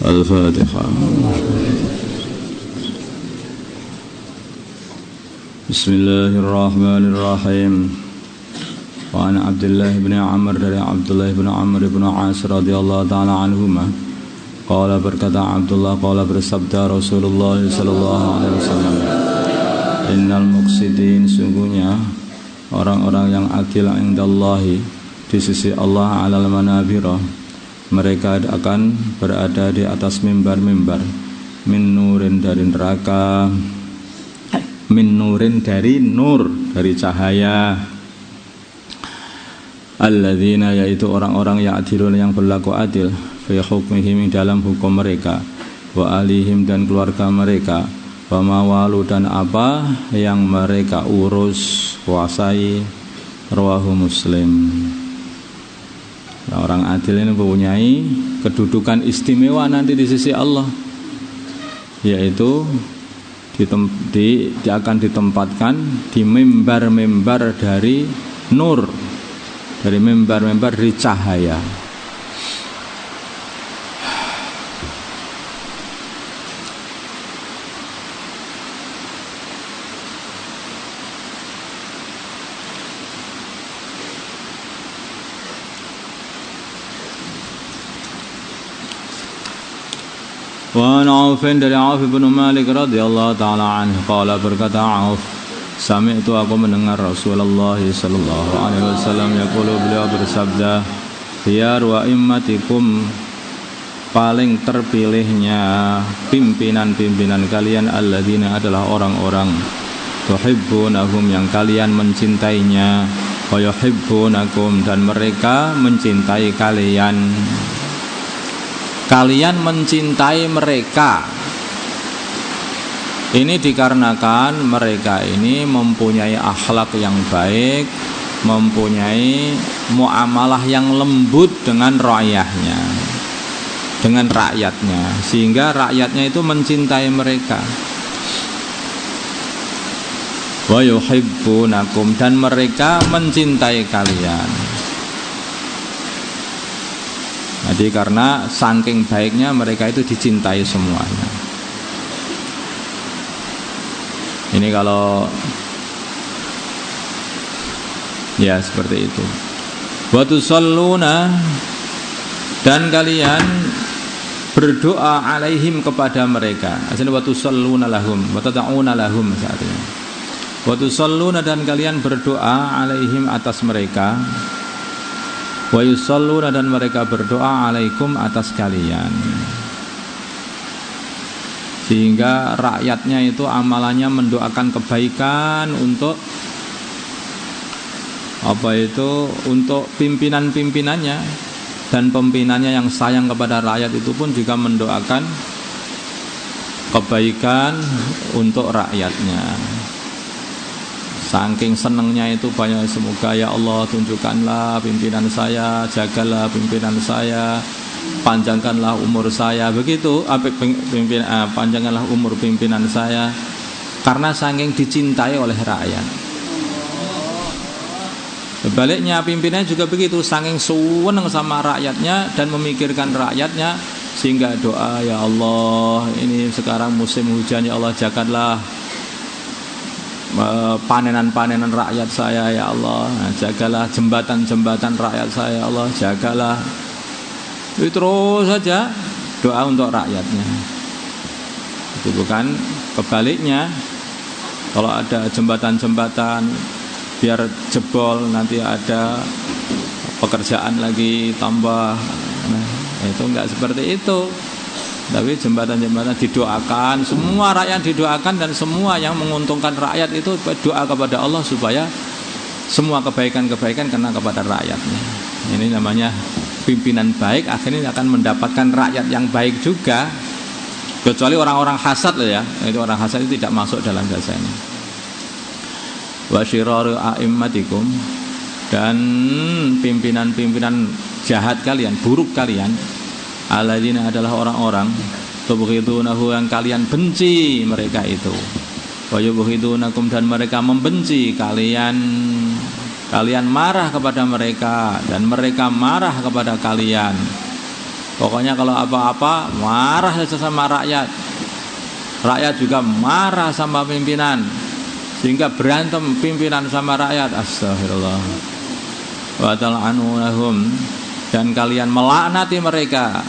Al-Fatihah. Bismillahirrahmanirrahim. Wa an Abdullah bin Amr dari Abdullah bin Amr bin As radhiyallahu ta'ala anhuma. Qala berkata Abdullah, qala bersabda Rasulullah sallallahu alaihi wasallam, innal muqsitin, sungguhnya orang-orang yang adil indallahi, di sisi Allah, alal manabirah, mereka akan berada di atas mimbar-mimbar, min nurin dari neraka, min nurin dari nur, dari cahaya, alladzina, yaitu orang-orang yang adilun, yang berlaku adil, fi hukmihim, dalam hukum mereka, wa alihim, dan keluarga mereka, wa mawalu, dan apa yang mereka urus, kuasai. Rawahu Muslim. Orang adil ini mempunyai kedudukan istimewa nanti di sisi Allah, yaitu dia akan ditempatkan di mimbar-mimbar dari nur, dari mimbar-mimbar dari cahaya. Wa an Auf, dari Auf bin Malik radhiyallahu ta'ala anhu, qala berkata Auf, sami'tu, aku mendengar Rasulullah sallallahu alaihi wasallam yaqulu, beliau bersabda, khiyaru a'immatikum, paling terpilihnya pimpinan-pimpinan kalian, alladzina, adalah orang-orang tuhibbunahum, yang kalian mencintainya, wa yuhibbunakum, dan mereka mencintai kalian. Kalian mencintai mereka. Ini dikarenakan mereka ini mempunyai akhlak yang baik, mempunyai muamalah yang lembut dengan rakyatnya, dengan rakyatnya, sehingga rakyatnya itu mencintai mereka. Wa yuhibbunakum, dan mereka mencintai kalian. Jadi karena saking baiknya mereka itu dicintai semuanya. Ini kalau ya seperti itu. Wa tusalluna, dan kalian berdoa alaihim, kepada mereka. Aslinya wa tusalluna lahum, wa tad'una lahum artinya. Wa tusalluna, dan kalian berdoa alaihim, atas mereka. Wa yusalluna, dan mereka berdoa alaikum, atas kalian. Sehingga rakyatnya itu amalannya mendoakan kebaikan untuk untuk pimpinan-pimpinannya, dan pimpinannya yang sayang kepada rakyat itu pun juga mendoakan kebaikan untuk rakyatnya. Saking senengnya itu banyak, semoga ya Allah tunjukkanlah pimpinan saya, jagalah pimpinan saya, panjangkanlah umur saya, begitu, panjangkanlah umur pimpinan saya, karena saking dicintai oleh rakyat. Sebaliknya pimpinannya juga begitu, saking seneng sama rakyatnya dan memikirkan rakyatnya, sehingga doa, ya Allah, ini sekarang musim hujan, ya Allah jagalah panenan-panenan rakyat saya, ya Allah, jagalah jembatan-jembatan rakyat saya, ya Allah jagalah. Itu terus saja doa untuk rakyatnya. Itu bukan kebaliknya. Kalau ada jembatan-jembatan biar jebol, nanti ada pekerjaan lagi tambah, itu enggak seperti itu. Tapi jembatan-jembatan didoakan, semua rakyat didoakan, dan semua yang menguntungkan rakyat itu doa kepada Allah supaya semua kebaikan-kebaikan kena kepada rakyatnya. Ini namanya pimpinan baik, akhirnya akan mendapatkan rakyat yang baik juga. Kecuali orang-orang hasad loh ya, itu orang hasad itu tidak masuk dalam bahasa ini. Wa syiraru a'immatikum, dan pimpinan-pimpinan jahat kalian, buruk kalian, alladzina, adalah orang-orang tubghidunahu, yang kalian benci mereka itu, wa yubghidunakum, dan mereka membenci kalian. Kalian marah kepada mereka dan mereka marah kepada kalian. Pokoknya kalau apa-apa marah saja sama rakyat. Rakyat juga marah sama pimpinan. Sehingga berantem pimpinan sama rakyat. Astagfirullah. Wa tal'anunahum, dan kalian melaknati mereka.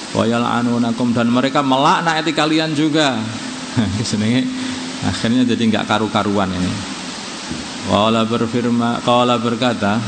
Wa yal'anunakum, dan mereka melaknati kalian juga. Akhirnya jadi enggak karu-karuan ini. Qala berkata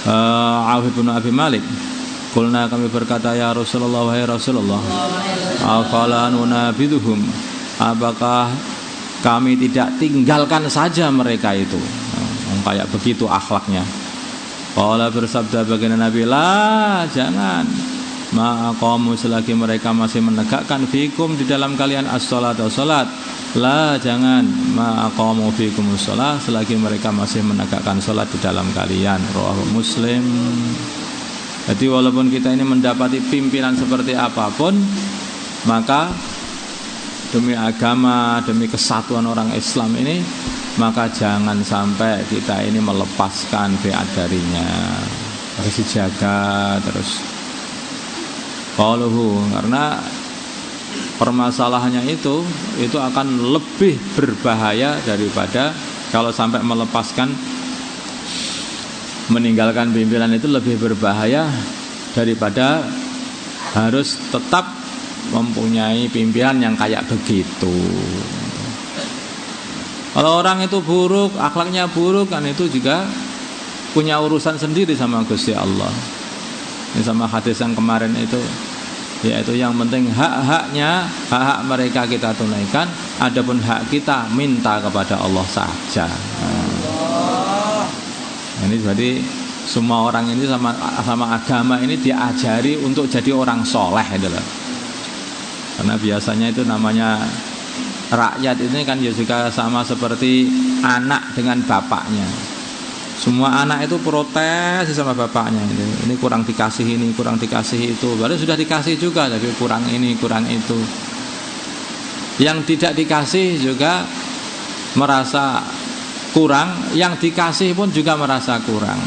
Auf bin Abi Malik, qulna, kami berkata, ya Rasulullah, wahai Rasulullah, afala nunabiduhum, apakah kami tidak tinggalkan saja mereka itu, kayak begitu akhlaknya. Qala bersabda baginda Nabi, la, jangan, ma'aqamu, selagi mereka masih menegakkan fikum di dalam kalian as-salat atau salat. La, jangan, ma'aqamu fikum as-salat, selagi mereka masih menegakkan salat di dalam kalian. Rawahu Muslim. Jadi walaupun kita ini mendapati pimpinan seperti apapun, maka demi agama, demi kesatuan orang Islam ini, maka jangan sampai kita ini melepaskan fiat darinya. Harus dijaga terus. Karena permasalahannya itu akan lebih berbahaya daripada kalau sampai melepaskan, meninggalkan pimpinan itu lebih berbahaya daripada harus tetap mempunyai pimpinan yang kayak begitu. Kalau orang itu buruk, akhlaknya buruk, kan itu juga punya urusan sendiri sama Gusti Allah. Ini sama hadis yang kemarin itu, yaitu yang penting hak-hak mereka kita tunaikan, adapun hak kita minta kepada Allah saja. Ini jadi semua orang ini sama agama ini diajari untuk jadi orang soleh itu loh. Karena biasanya itu namanya rakyat ini kan juga sama seperti anak dengan bapaknya. Semua anak itu protes sama bapaknya, ini kurang dikasih, ini kurang dikasih itu. Baru sudah dikasih juga, tapi kurang ini, kurang itu. Yang tidak dikasih juga merasa kurang, yang dikasih pun juga merasa kurang.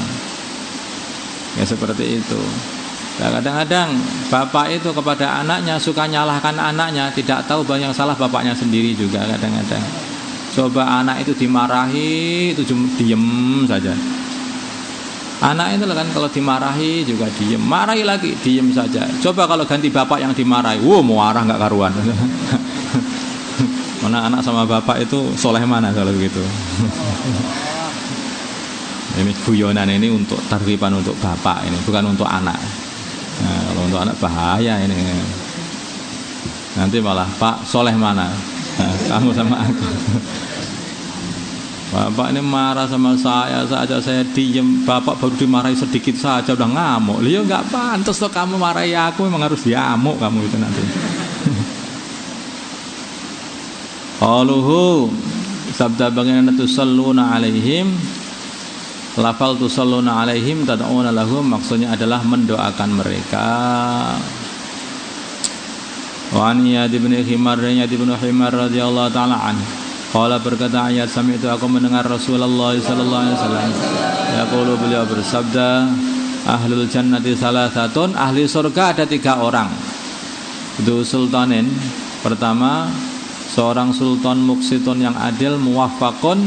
Ya seperti itu. Nah, kadang-kadang bapak itu kepada anaknya suka nyalahkan anaknya, tidak tahu bahwa yang salah bapaknya sendiri juga kadang-kadang. Coba anak itu dimarahi, itu diem saja. Anak itu kan kalau dimarahi juga diem, marahi lagi diem saja. Coba kalau ganti bapak yang dimarahi, marah nggak karuan. Mana anak sama bapak itu soleh mana kalau begitu? Ini guyonan ini untuk targiban untuk bapak ini, bukan untuk anak. Nah, kalau untuk anak bahaya ini. Nanti malah, Pak soleh mana? Nah, kamu sama aku. Bapak ini marah sama saya saja, saya diem. Bapak baru dimarahi sedikit saja udah ngamuk. Lihat nggak pantas loh kamu marahi aku, memang harus diamuk kamu itu nanti. Qaluhu, sabda baginda, tusalluna alaihim, lafal tusalluna alaihim tad'una lahum, maksudnya adalah mendoakan mereka. Wa an Iyad bin Himar radhiyallahu ta'ala anhu, qala berkata Iyad, sami itu aku mendengar Rasulullah sallallahu alaihi wasallam yaqulu, beliau bersabda, ahlul jannati salasatun, ahli surga ada 3 orang. Itu sultanin, pertama seorang sultan muqsitun yang adil, muwaffaqun,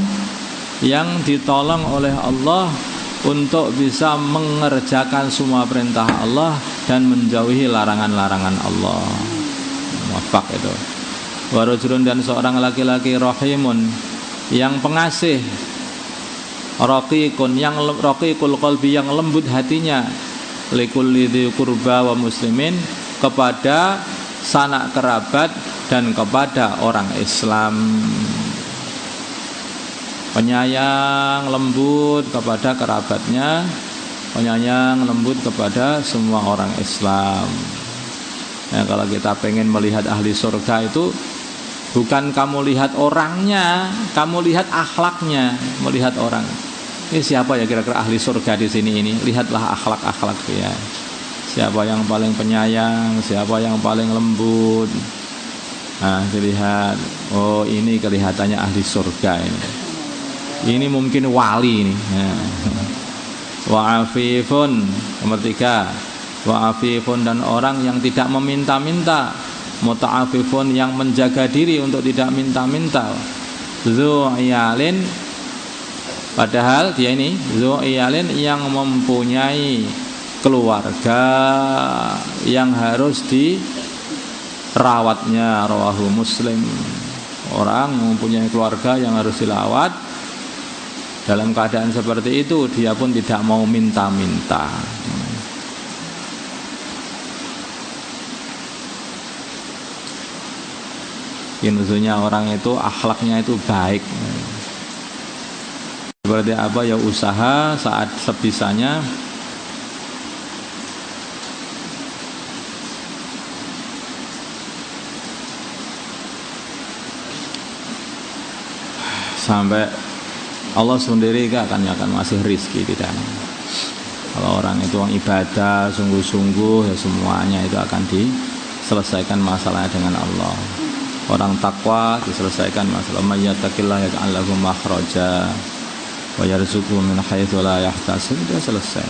yang ditolong oleh Allah untuk bisa mengerjakan semua perintah Allah dan menjauhi larangan-larangan Allah. Muwaffaq itu. Wa rajulun, dan seorang laki-laki, rahimun, yang pengasih, raqiqun, yang raqiqul qalbi, yang lembut hatinya, likulli dzi qurba wa muslimin, kepada sanak kerabat dan kepada orang Islam. Penyayang, lembut kepada kerabatnya, penyayang, lembut kepada semua orang Islam. Nah, kalau kita pengen melihat ahli surga itu, bukan kamu lihat orangnya, kamu lihat akhlaknya. Melihat orang, ini siapa ya kira-kira ahli surga di sini ini? Lihatlah akhlak-akhlak dia. Siapa yang paling penyayang, siapa yang paling lembut. Nah, dilihat, oh ini kelihatannya ahli surga ini. Ini mungkin wali ini. Wa afifun, nomor 3, wa afifun dan orang yang tidak meminta-minta, muta'afifun yang menjaga diri untuk tidak minta-minta, zu iyalin padahal dia ini zu iyalin yang mempunyai keluarga yang harus dirawatnya, rawahu Muslim. Orang yang mempunyai keluarga yang harus dilawat, dalam keadaan seperti itu dia pun tidak mau minta-minta. Maksudnya orang itu akhlaknya itu baik. Seperti apa ya, usaha saat sebisanya sampai Allah sendiri akan masih rizki di dalam. Kalau orang itu orang ibadah sungguh-sungguh ya semuanya itu akan diselesaikan masalahnya dengan Allah. Orang takwa diselesaikan masalah, may yattaqillah yaj'al lahu makhraja wa yarzuqhu min haitsu la yahtasib, sudah selesai.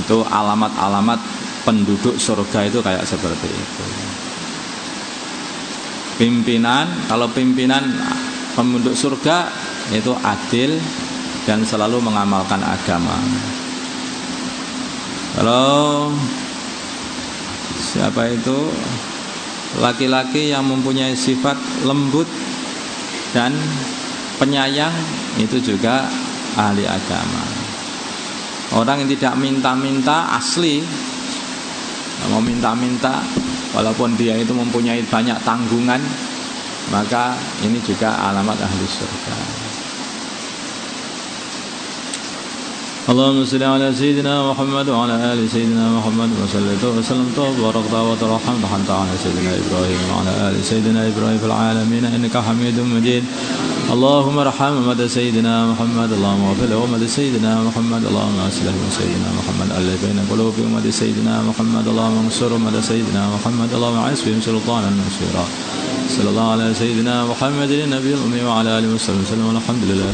Itu alamat-alamat penduduk surga itu kayak seperti itu. Pimpinan, kalau pimpinan penduduk surga itu adil dan selalu mengamalkan agama. Kalau siapa itu laki-laki yang mempunyai sifat lembut dan penyayang, itu juga ahli agama. Orang yang tidak minta-minta asli, mau minta-minta walaupun dia itu mempunyai banyak tanggungan, maka ini juga alamat ahli surga. Allahumma salli ala sayyidina Muhammad wa ala ali sayyidina Muhammad wa sallallahu wa sallam wa barakta wa tarhamta ala sayyidina Ibrahim wa ala ali sayyidina Ibrahim fil alamin innaka Hamidum Majid. Allahumma arham ummat sayyidina Muhammad, Allahumma ighfir li ummat sayyidina Muhammad, Allahumma aslih sayyidina Muhammad alladhi baina qulubi ummat sayyidina Muhammad, Allahumma ansur ummat sayyidina Muhammad, Allahumma asbihim sultanan nasira. Sallallahu ala sayyidina Muhammadin nabiyil ummi wa ala alihi wa sallam. Alhamdulillah.